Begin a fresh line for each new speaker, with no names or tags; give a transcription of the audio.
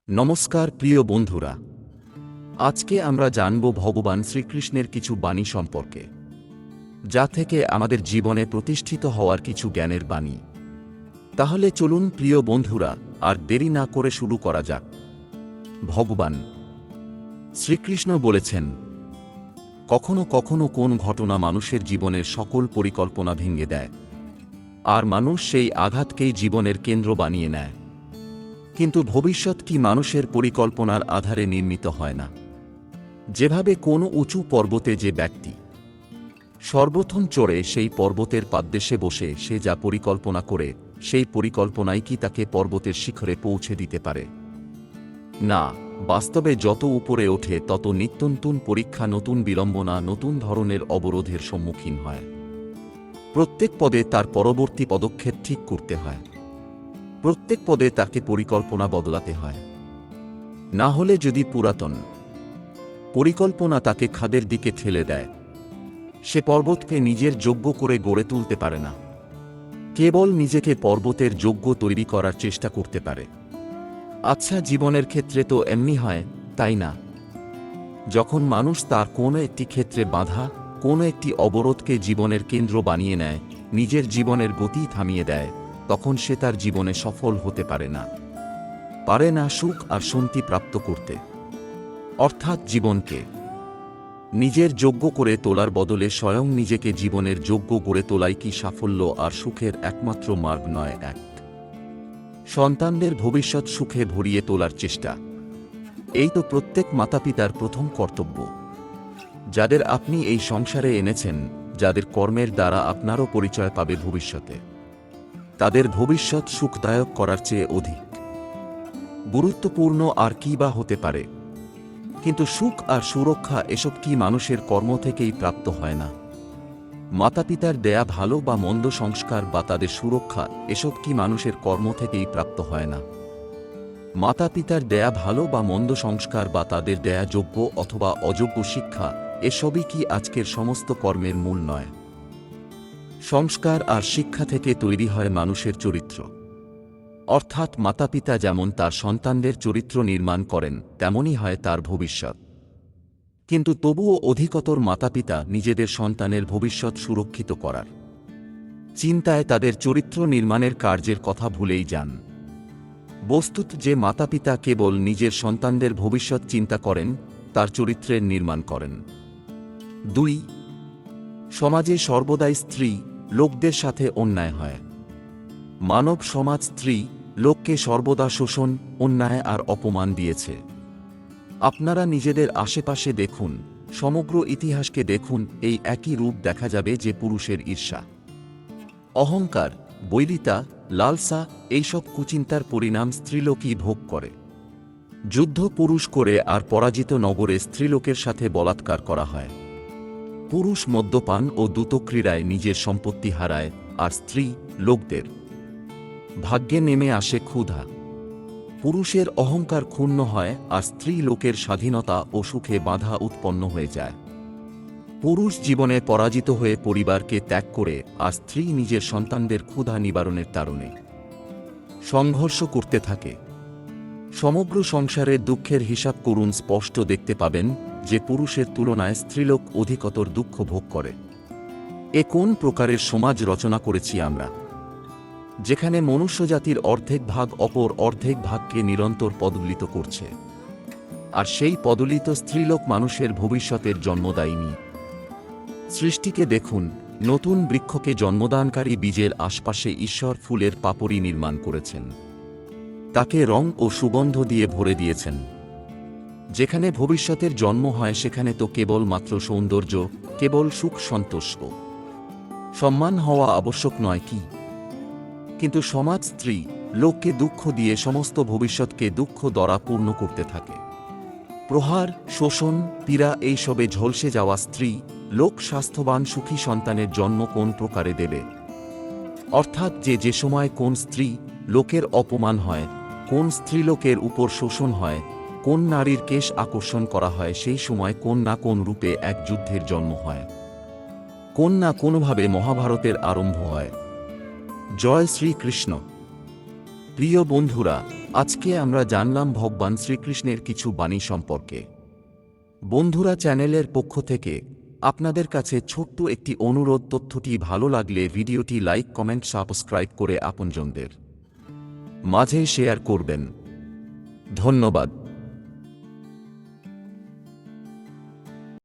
নমস্কার প্রিয় বন্ধুরা, আজকে আমরা জানব ভগবান শ্রীকৃষ্ণের কিছু বাণী সম্পর্কে, যা থেকে আমাদের জীবনে প্রতিষ্ঠিত হওয়ার কিছু জ্ঞানের বাণী। তাহলে চলুন প্রিয় বন্ধুরা, আর দেরি না করে শুরু করা যাক। ভগবান শ্রীকৃষ্ণ বলেছেন, কখনো কখনো কোন ঘটনা মানুষের জীবনের সকল পরিকল্পনা ভেঙে দেয়, আর মানুষ সেই আঘাতকেই জীবনের কেন্দ্র বানিয়ে নেয়। কিন্তু ভবিষ্যৎ কি মানুষের পরিকল্পনার আধারে নির্মিত হয় না? যেভাবে কোনো উঁচু পর্বতে যে ব্যক্তি সর্বপ্রথম চড়ে সেই পর্বতের পাদদেশে বসে সে যা পরিকল্পনা করে, সেই পরিকল্পনাই কি তাকে পর্বতের শিখরে পৌঁছে দিতে পারে? না, বাস্তবে যত উপরে ওঠে তত নিত্যনতুন পরীক্ষা, নতুন বিড়ম্বনা, নতুন ধরনের অবরোধের সম্মুখীন হয়। প্রত্যেক পদে তার পরবর্তী পদক্ষেপ ঠিক করতে হয়। প্রত্যেক পদে তাকে পরিকল্পনা বদলাতে হয়। না হলে যদি পুরাতন পরিকল্পনা তাকে খাদের দিকে ঠেলে দেয়, সে পর্বতকে নিজের যোগ্য করে গড়ে তুলতে পারে না। কেবল নিজেকে পর্বতের যোগ্য তৈরি করার চেষ্টা করতে পারে। আচ্ছা, জীবনের ক্ষেত্রে তো এমনি হয়, তাই না? যখন মানুষ তার কোনো একটি ক্ষেত্রে বাধা, কোনো একটি অবরোধকে জীবনের কেন্দ্র বানিয়ে নেয়, নিজের জীবনের গতি থামিয়ে দেয়, তখন সে তার জীবনে সফল হতে পারে না সুখ আর শান্তি প্রাপ্ত করতে। অর্থাৎ জীবনকে নিজের যোগ্য করে তোলার বদলে স্বয়ং নিজেকে জীবনের যোগ্য গড়ে তোলাই কি সাফল্য আর সুখের একমাত্র মার্গ নয়? সন্তানদের ভবিষ্যৎ সুখে ভরিয়ে তোলার চেষ্টা, এই তো প্রত্যেক মাতাপিতার প্রথম কর্তব্য। যাদের আপনি এই সংসারে এনেছেন, যাদের কর্মের দ্বারা আপনারও পরিচয় পাবে ভবিষ্যতে, তাদের ভবিষ্যৎ সুখদায়ক করার চেয়ে অধিক গুরুত্বপূর্ণ আর কি বা হতে পারে? কিন্তু সুখ আর সুরক্ষা এসব কি মানুষের কর্ম থেকেই প্রাপ্ত হয় না? মাতাপিতার দেয়া ভালো বা মন্দ সংস্কার বা তাদের সুরক্ষা এসব কি মানুষের কর্ম থেকেই প্রাপ্ত হয় না? মাতাপিতার দেয়া ভালো বা মন্দ সংস্কার বা তাদের দেয়া যোগ্য অথবা অযোগ্য শিক্ষা এসবই কি আজকের সমস্ত কর্মের মূল নয়? সংস্কার আর শিক্ষা থেকে তৈরি হয় মানুষের চরিত্র। অর্থাৎ মাতাপিতা যেমন তার সন্তানদের চরিত্র নির্মাণ করেন, তেমনই হয় তার ভবিষ্যৎ। কিন্তু তবুও অধিকতর মাতাপিতা নিজেদের সন্তানের ভবিষ্যৎ সুরক্ষিত করার চিন্তায় তাদের চরিত্র নির্মাণের কার্যের কথা ভুলেই যান। বস্তুত যে মাতাপিতা কেবল নিজের সন্তানদের ভবিষ্যৎ চিন্তা করেন, তার চরিত্রের নির্মাণ করেন। 2. সমাজে সর্বদাই স্ত্রী লোকদের সাথে অন্যায় হয়। মানব সমাজ স্ত্রী লোককে সর্বদা শোষণ, অন্যায় আর অপমান দিয়েছে। আপনারা নিজেদের আশেপাশে দেখুন, সমগ্র ইতিহাসকে দেখুন, এই একই রূপ দেখা যাবে যে পুরুষের ঈর্ষা, অহংকার, বৈরিতা, লালসা, এইসব কুচিন্তার পরিণাম স্ত্রীলোকই ভোগ করে। যুদ্ধ পুরুষ করে আর পরাজিত নগরে স্ত্রীলোকের সাথে বলাৎকার করা হয়। পুরুষ মদ্যপান ও দ্রুতক্রীড়ায় নিজের সম্পত্তি হারায়, আর স্ত্রী লোকদের ভাগ্যে নেমে আসে ক্ষুধা। পুরুষের অহংকার ক্ষুণ্ণ হয়, আর স্ত্রী লোকের স্বাধীনতা ও সুখে বাধা উৎপন্ন হয়ে যায়। পুরুষ জীবনে পরাজিত হয়ে পরিবারকে ত্যাগ করে, আর স্ত্রী নিজের সন্তানদের ক্ষুধা নিবারণের তাড়নে সংঘর্ষ করতে থাকে। সমগ্র সংসারের দুঃখের হিসাব করুন, স্পষ্ট দেখতে পাবেন যে পুরুষের তুলনায় স্ত্রীলোক অধিকতর দুঃখ ভোগ করে। এ কোন প্রকারের সমাজ রচনা করেছি আমরা, যেখানে মনুষ্যজাতির অর্ধেক ভাগ অপর অর্ধেক ভাগকে নিরন্তর পদদলিত করছে, আর সেই পদলিত স্ত্রীলোক মানুষের ভবিষ্যতের জন্মদায়িনী। সৃষ্টিকে দেখুন, নতুন বৃক্ষকে জন্মদানকারী বীজের আশপাশে ঈশ্বর ফুলের পাপড়ি নির্মাণ করেছেন, তাকে রং ও সুগন্ধ দিয়ে ভরে দিয়েছেন। যেখানে ভবিষ্যতের জন্ম হয় সেখানে তো কেবল মাত্র সৌন্দর্য, কেবল সুখ, সন্তোষ ও সম্মান হওয়া আবশ্যক নয় কি? কিন্তু সমাজ স্ত্রী লোককে দুঃখ দিয়ে সমস্ত ভবিষ্যৎকে দুঃখ দ্বারা পূর্ণ করতে থাকে। প্রহার, শোষণ, পীড়া এইসবে ঝলসে যাওয়া স্ত্রী লোক স্বাস্থ্যবান সুখী সন্তানের জন্ম কোন প্রকারে দেবে? অর্থাৎ যে সময় কোন স্ত্রী লোকের অপমান হয়, কোন স্ত্রীলোকের উপর শোষণ হয়, কোন নারীর কেশ আকর্ষণ করা হয়, সেই সময় কোন না কোন রূপে এক যুদ্ধের জন্ম হয়, কোন না কোনোভাবে মহাভারতের আরম্ভ হয়। জয় শ্রীকৃষ্ণ। প্রিয় বন্ধুরা, আজকে আমরা জানলাম ভগবান শ্রীকৃষ্ণের কিছু বাণী সম্পর্কে। বন্ধুরা, চ্যানেলের পক্ষ থেকে আপনাদের কাছে ছোট্ট একটি অনুরোধ, তথ্যটি ভালো লাগলে ভিডিওটি লাইক, কমেন্ট, সাবস্ক্রাইব করে আপনজনদের মাঝে শেয়ার করবেন। ধন্যবাদ।